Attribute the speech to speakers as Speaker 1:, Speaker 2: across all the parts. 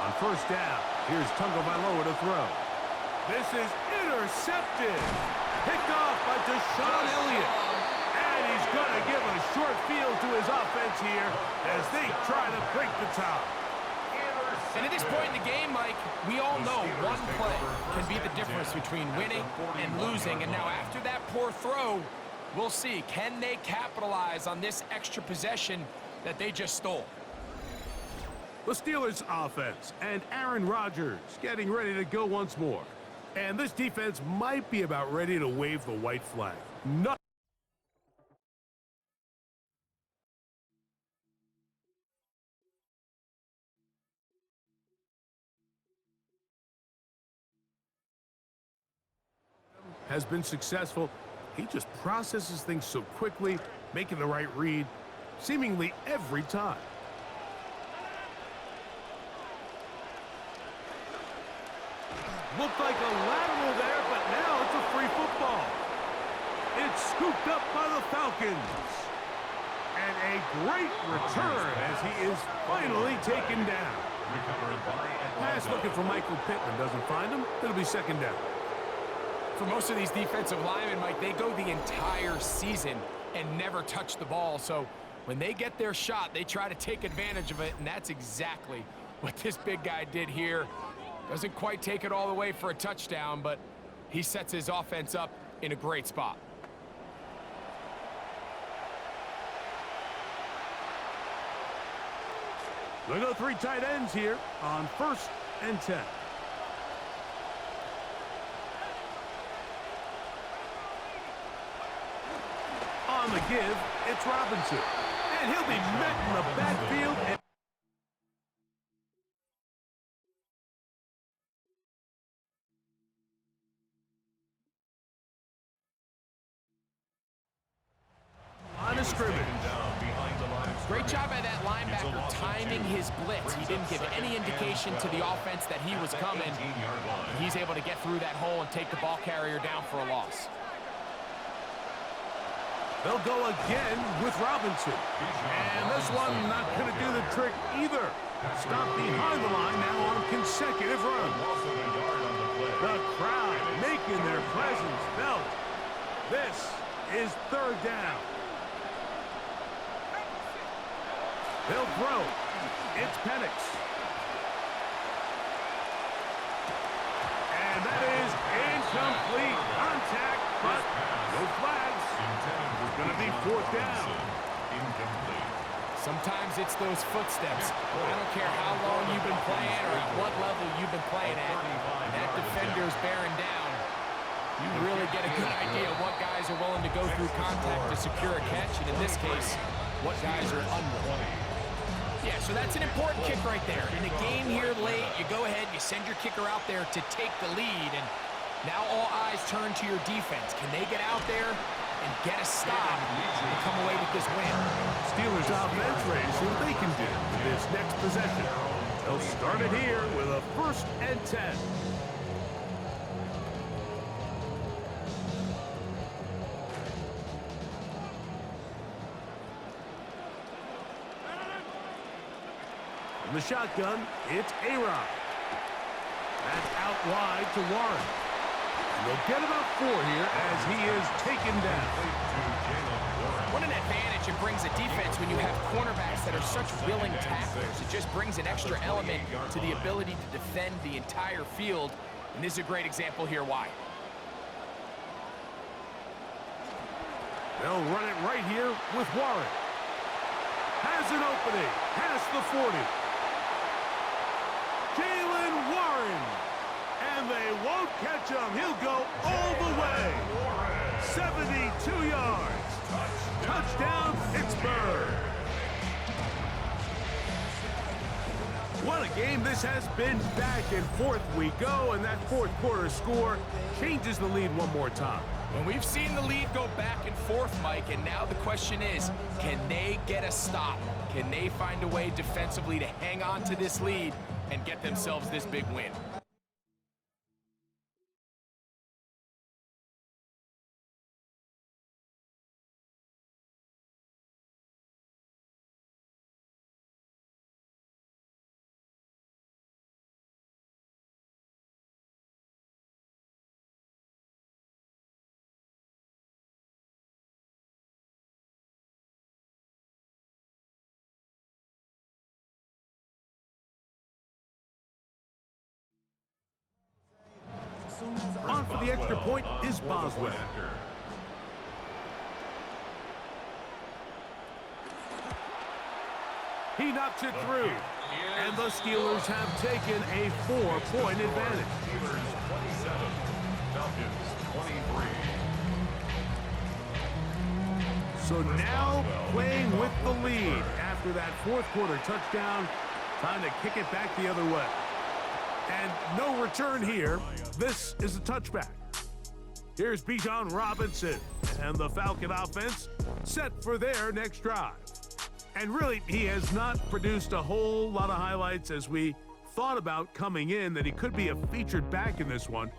Speaker 1: On first down, here's Tagovailoa to throw. This is intercepted. Picked off by Deshaun Elliott. And he's going to give a short field to his offense here as they try to break the tie.
Speaker 2: And at this point in the game, Mike, we all know one play can be the difference between winning and losing. And now after that poor throw, we'll see, can they capitalize on this extra possession that they just stole?
Speaker 1: The Steelers offense and Aaron Rodgers getting ready to go once more. And this defense might be about ready to wave the white flag. Has been successful. He just processes things so quickly, making the right read, seemingly every time. Looked like a lateral there, but now it's a free football. It's scooped up by the Falcons. And a great return as he is finally taken down. Pass looking for Michael Pittman, doesn't find him. It'll be second down.
Speaker 2: For most of these defensive linemen, Mike, they go the entire season and never touch the ball. So when they get their shot, they try to take advantage of it, and that's exactly what this big guy did here. Doesn't quite take it all the way for a touchdown, but he sets his offense up in a great spot.
Speaker 1: They go three tight ends here on 1st and 10. On the give, it's Robinson. And he'll be met in the backfield. On a scrimmage.
Speaker 2: Great job by that linebacker timing his blitz. He didn't give any indication to the offense that he was coming. He's able to get through that hole and take the ball carrier down for a loss.
Speaker 1: They'll go again with Robinson. And this one not going to do the trick either. Stop behind the line now on consecutive runs. The crowd making their presence felt. This is third down. They'll throw. It's Penix. And that is incomplete contact, but no flags. It's going to be fourth down.
Speaker 2: Sometimes it's those footsteps. I don't care how long you've been playing or at what level you've been playing at. When that defender's bearing down, you really get a good idea of what guys are willing to go through contact to secure a catch, and in this case, what guys are unwilling. Yeah, so that's an important kick right there. In a game here late, you go ahead, you send your kicker out there to take the lead, and now all eyes turn to your defense. Can they get out there and get a stop and come away with this win?
Speaker 1: Steelers offense ready to see what they can do with this next possession. They'll start it here with a 1st and 10. From the shotgun, it's A-Rod. That's out wide to Warren. And they'll get about 4 here as he is taken down.
Speaker 2: What an advantage it brings a defense when you have cornerbacks that are such willing tacklers. It just brings an extra element to the ability to defend the entire field. And this is a great example here why.
Speaker 1: They'll run it right here with Warren. Has an opening past the 40. Jalen Warren. And they won't catch him. He'll go all the way. 72 yards. Touchdown, Pittsburgh. What a game this has been. Back and forth we go, and that fourth quarter score changes the lead one more time.
Speaker 2: And we've seen the lead go back and forth, Mike, and now the question is, can they get a stop? Can they find a way defensively to hang on to this lead and get themselves this big win?
Speaker 1: the extra point is Boswell. He knocks it through. And the Steelers have taken a 4-point advantage.
Speaker 3: Steelers 27, Falcons 23.
Speaker 1: So now playing with the lead after that fourth quarter touchdown. Time to kick it back the other way. And no return here. This is a touchback. Here's Bijan Robinson and the Falcon offense set for their next drive. And really, he has not produced a whole lot of highlights as we thought about coming in that he could be a featured back in this one.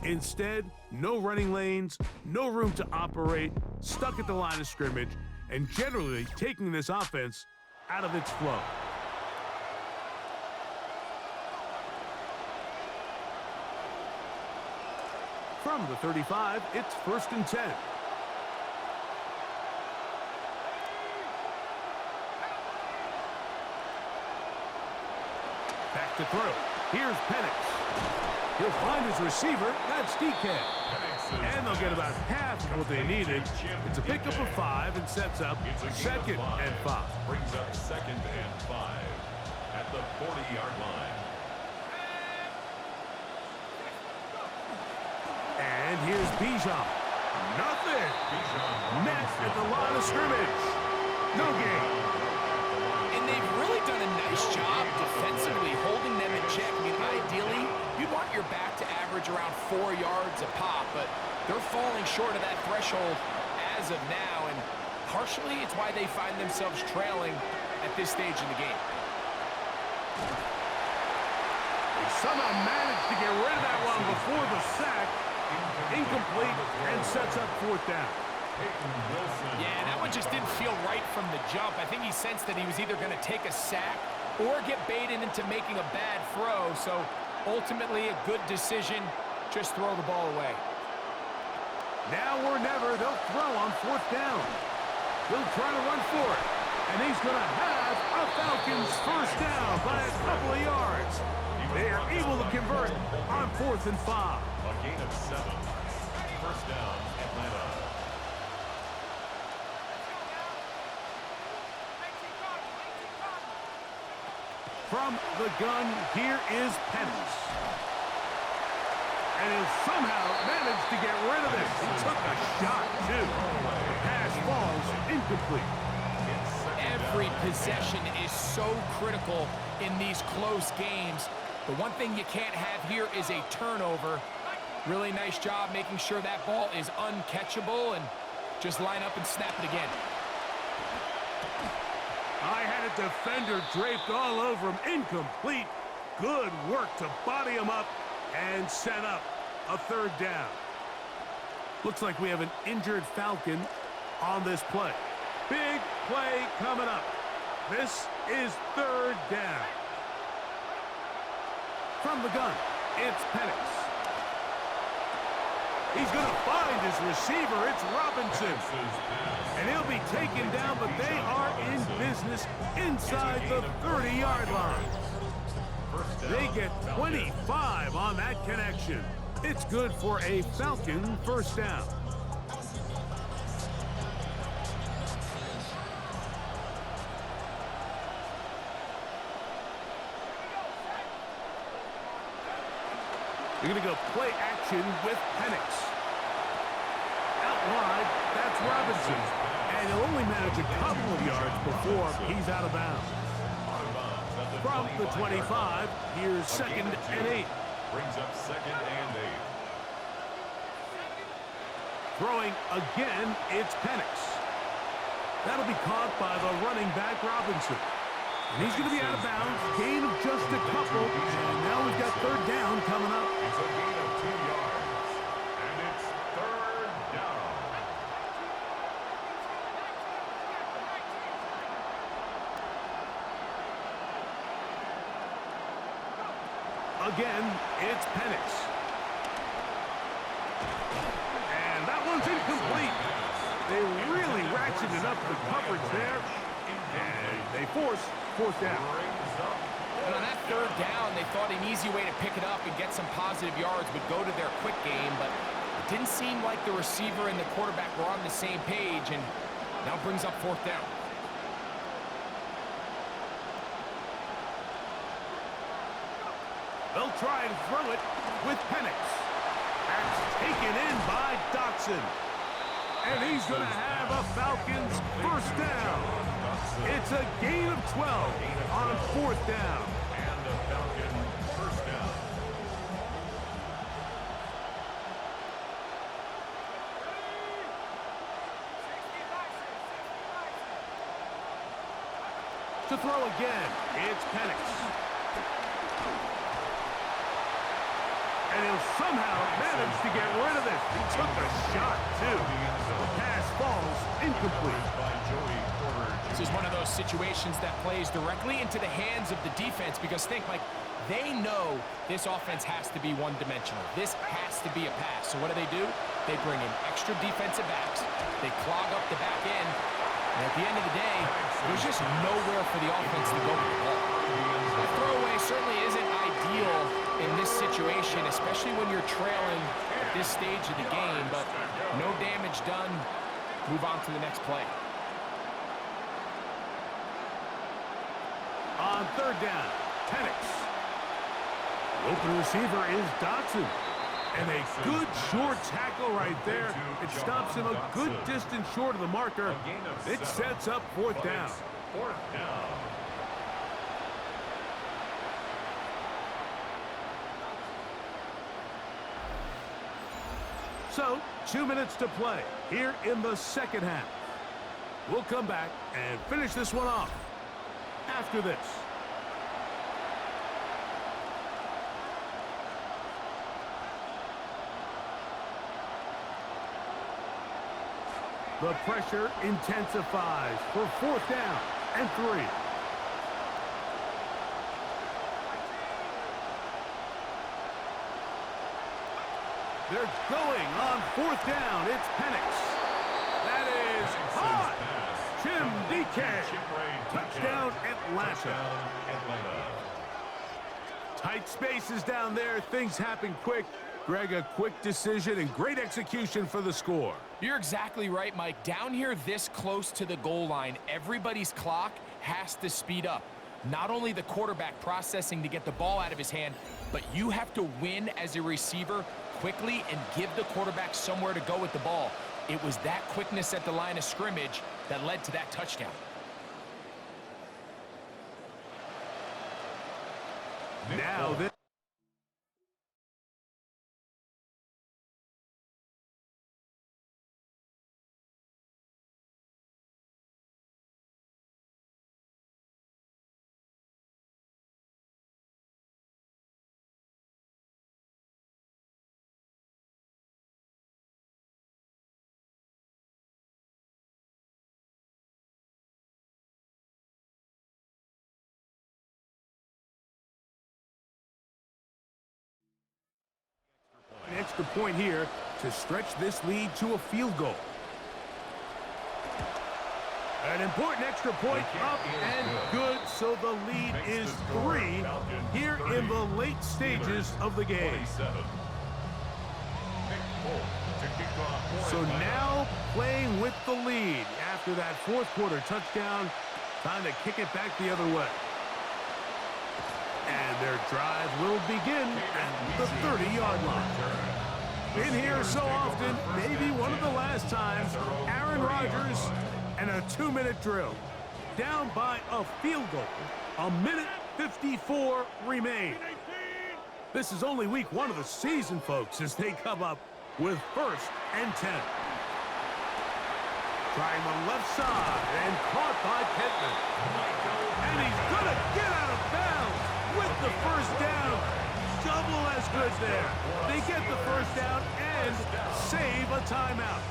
Speaker 1: Instead, no running lanes, no room to operate, stuck at the line of scrimmage, and generally taking this offense out of its flow. From the 35, it's 1st and 10. Back to throw. Here's Penix. He'll find his receiver. That's DK. And they'll get about half of what they needed. It's a pickup of 5 and sets up 2nd and 5.
Speaker 3: Brings up 2nd and 5 at the 40-yard line.
Speaker 1: And here's Bijan. Nothing. Met at the line of scrimmage. No gain.
Speaker 2: And they've really done a nice job defensively holding them in check. I mean, ideally, you'd want your back to average around 4 yards a pop, but they're falling short of that threshold as of now, and partially it's why they find themselves trailing at this stage in the game.
Speaker 1: They somehow managed to get rid of that one before the sack. Incomplete, and sets up 4th down.
Speaker 2: Yeah, that one just didn't feel right from the jump. I think he sensed that he was either going to take a sack or get baited into making a bad throw. So ultimately a good decision. Just throw the ball away.
Speaker 1: Now or never, they'll throw on 4th down. He'll try to run for it. And he's going to have a Falcons 1st down by a couple of yards. They are able to convert on 4th and 5.
Speaker 3: A gain of 7. 1st down, Atlanta.
Speaker 1: From the gun, here is Penix. And he'll somehow manage to get rid of it. He took a shot, too. The pass falls incomplete.
Speaker 2: Every possession is so critical in these close games. The one thing you can't have here is a turnover. Really nice job making sure that ball is uncatchable, and just line up and snap it again.
Speaker 1: I had a defender draped all over him. Incomplete. Good work to body him up and set up a 3rd down. Looks like we have an injured Falcon on this play. Big play coming up. This is 3rd down. From the gun, it's Penix. He's going to find his receiver. It's Robinson. And he'll be taken down, but they are in business inside the 30-yard line. They get 25 on that connection. It's good for a Falcon 1st down. You're going to go play action with Penix. Out wide, that's Robinson. And he'll only manage a couple of yards before he's out of bounds. From the 25, here's 2nd and 8.
Speaker 3: Brings up 2nd and 8.
Speaker 1: Throwing again, it's Penix. That'll be caught by the running back, Robinson. And he's going to be out of bounds. Gain of just a couple. And now we've got 3rd down coming up.
Speaker 3: It's a gain of 2 yards. And it's 3rd down.
Speaker 1: Again, it's Penix. And that one's incomplete. They really ratcheted up the coverage there. And they force 4th down.
Speaker 2: And on that 3rd down, they thought an easy way to pick it up and get some positive yards would go to their quick game, but Didn't seem like the receiver and the quarterback were on the same page, and now brings up fourth down.
Speaker 1: They'll try and throw it with Penix. That's taken in by Dotson. And he's going to have a Falcons first down. It's a gain of 12 on fourth down.
Speaker 3: And the Falcon first down.
Speaker 1: To throw again, it's Penix. And he'll somehow manage to get rid of this. He took a shot, too. The pass falls incomplete.
Speaker 2: This is one of those situations that plays directly into the hands of the defense, because think, like, they know this offense has to be one-dimensional. This has to be a pass. So what do? They bring in extra defensive backs. They clog up the back end. And at the end of the day, there's just nowhere for the offense to go with the ball. A throwaway certainly isn't ideal in this situation, especially when you're trailing at this stage of the game, but no damage done. Move on to the next play.
Speaker 1: On third down, Penix. The open receiver is Dotson. And a good short tackle right there. It stops him a good distance short of the marker. It sets up fourth down.
Speaker 3: Fourth down.
Speaker 1: So, 2 minutes to play here in the second half. We'll come back and finish this one off after this. The pressure intensifies for fourth down and 3. They're going on fourth down. It's Penix. That is hot. Jim DK. Touchdown Atlanta. Tight spaces down there. Things happen quick. Greg, a quick decision and great execution for the score.
Speaker 2: You're exactly right, Mike. Down here this close to the goal line, everybody's clock has to speed up. Not only the quarterback processing to get the ball out of his hand, but you have to win as a receiver quickly and give the quarterback somewhere to go with the ball. It was that quickness at the line of scrimmage that led to that touchdown.
Speaker 1: Now this. An extra point here to stretch this lead to a field goal. An important extra point up and good, so the lead is 3 here in the late stages of the game. So now playing with the lead after that fourth quarter touchdown, time to kick it back the other way. And their drive will begin at the 30-yard line. Been here so often, maybe one of the last times, Aaron Rodgers and a 2-minute drill. Down by a field goal. 1:54 remain. This is only week 1 of the season, folks, as they come up with 1st and 10. Trying the left side and caught by Pittman. And he's going to get out of bounds with the first down. Double as good there. They get the first down and save a timeout.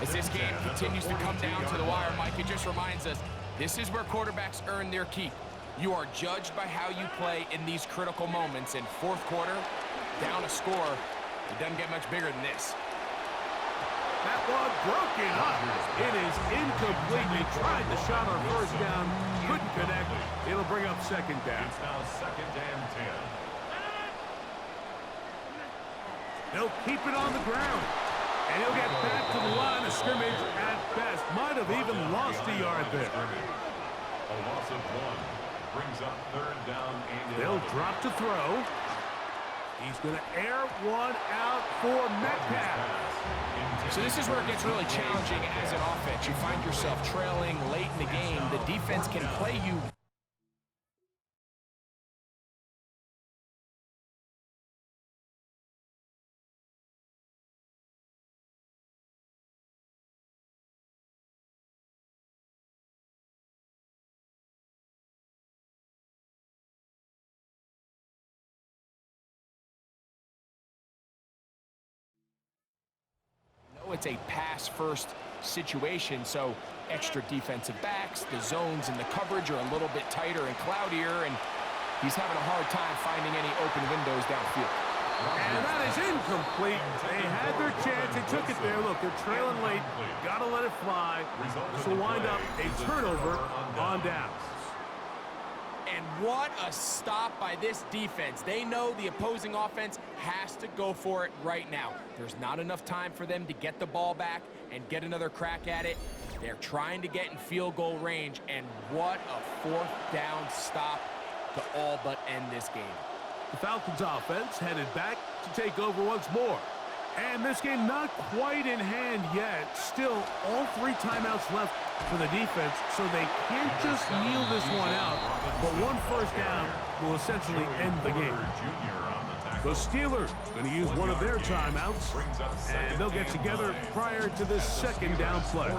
Speaker 2: As this game continues to come down to the wire, Mike, it just reminds us, this is where quarterbacks earn their keep. You are judged by how you play in these critical moments. In fourth quarter, down a score, it doesn't get much bigger than this.
Speaker 1: That one broken up. It is incomplete. They tried the shot on first down, couldn't connect. It'll bring up second down.
Speaker 3: It's now 2nd and 10.
Speaker 1: They'll keep it on the ground. And he'll get back to the line of scrimmage at best. Might have even lost a yard there.
Speaker 3: A loss of 1 brings up 3rd down and
Speaker 1: They'll drop to throw. He's going to air one out for Metcalf.
Speaker 2: So this is where it gets really challenging as an offense. You find yourself trailing late in the game. The defense can play you. It's a pass-first situation, so extra defensive backs, the zones and the coverage are a little bit tighter and cloudier, and he's having a hard time finding any open windows downfield.
Speaker 1: And that is incomplete. They had their chance. They took it there. Look, they're trailing late. Got to let it fly. This will wind up a turnover on downs.
Speaker 2: And what a stop by this defense. They know the opposing offense has to go for it right now. There's not enough time for them to get the ball back and get another crack at it. They're trying to get in field goal range, and what a 4th down stop to all but end this game.
Speaker 1: The Falcons offense headed back to take over once more. And this game not quite in hand yet. Still, all 3 timeouts left for the defense, so they can't just kneel this one out. But 1 first down will essentially end the game. The Steelers going to use one of their timeouts, and they'll get together prior to this 2nd down play.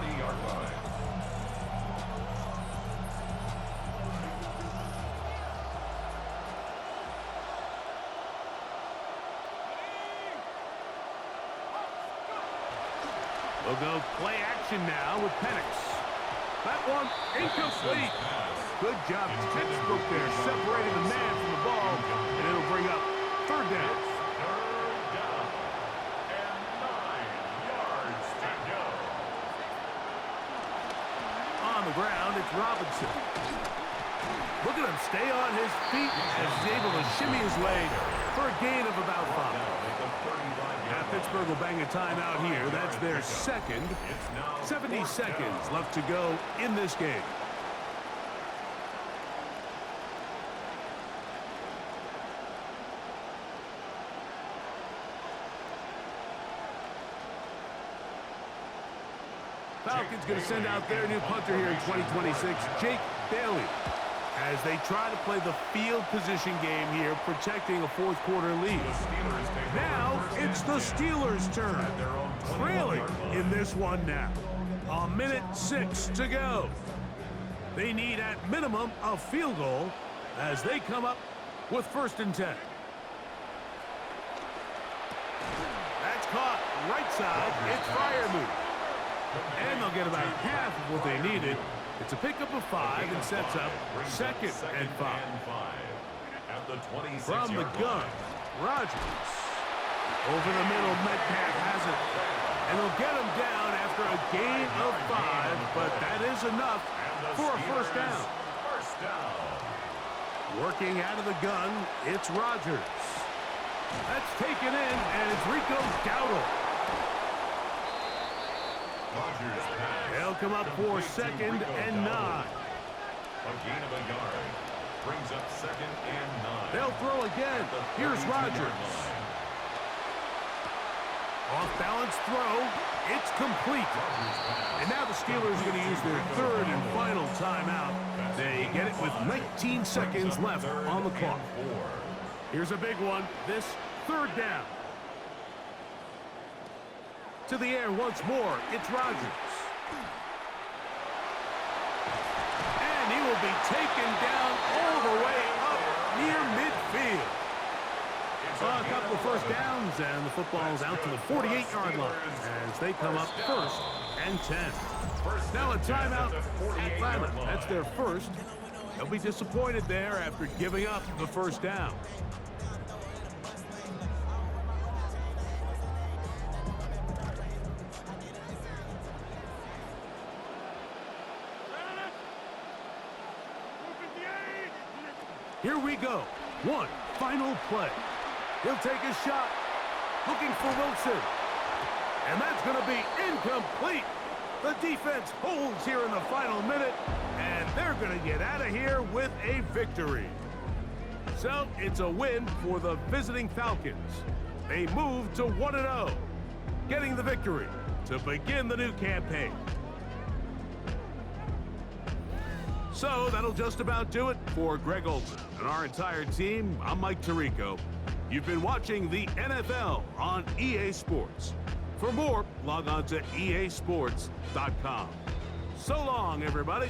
Speaker 1: We'll go play action now with Penix. That one incomplete. Good job, textbook there, separating the man from the ball, and it'll bring up 3rd down.
Speaker 3: 3rd down and 9 yards to go.
Speaker 1: On the ground, it's Robinson. Look at him stay on his feet as he's able to shimmy his way for a gain of about 5. Now Pittsburgh will bang a timeout here. That's their 2nd. 70 seconds left to go in this game. Falcons going to send out their new punter here in 2026, Jake Bailey, as they try to play the field position game here, protecting a 4th quarter lead. Now it's the Steelers' turn, trailing in this one now. 1:06 to go. They need at minimum a field goal as they come up with 1st and 10. That's caught right side. It's Freiermuth. And they'll get about half of what they needed. It's a pickup of 5 and sets up 2nd and 5. From the gun, Rodgers. Over the middle, Metcalf has it. And they'll get him down after a gain of 5, but that is enough for a 1st down. Working out of the gun, it's Rodgers. That's taken in, and it's Rico Dowdle. They'll come up for 2nd and 9.
Speaker 3: A gain of a yard brings up 2nd and 9.
Speaker 1: They'll throw again. Here's Rodgers. Off-balance throw. It's complete. And now the Steelers are going to use their 3rd and final timeout. They get it with 19 seconds left on the clock. Here's a big one. This 3rd down. To the air once more. It's Rodgers. And he will be taken down all the way up near midfield. A couple of 1st downs, and the football's out to the 48-yard line as they come up 1st and 10. Now a timeout. Atlanta, that's their 1st. They'll be disappointed there after giving up the 1st down. Here we go. One final play. He'll take a shot. Looking for Wilson. And that's going to be incomplete. The defense holds here in the final minute, and they're going to get out of here with a victory. So it's a win for the visiting Falcons. They move to 1-0, getting the victory to begin the new campaign. So that'll just about do it for Greg Olson and our entire team. I'm Mike Tirico. You've been watching the NFL on EA Sports. For more, log on to easports.com. So long, everybody.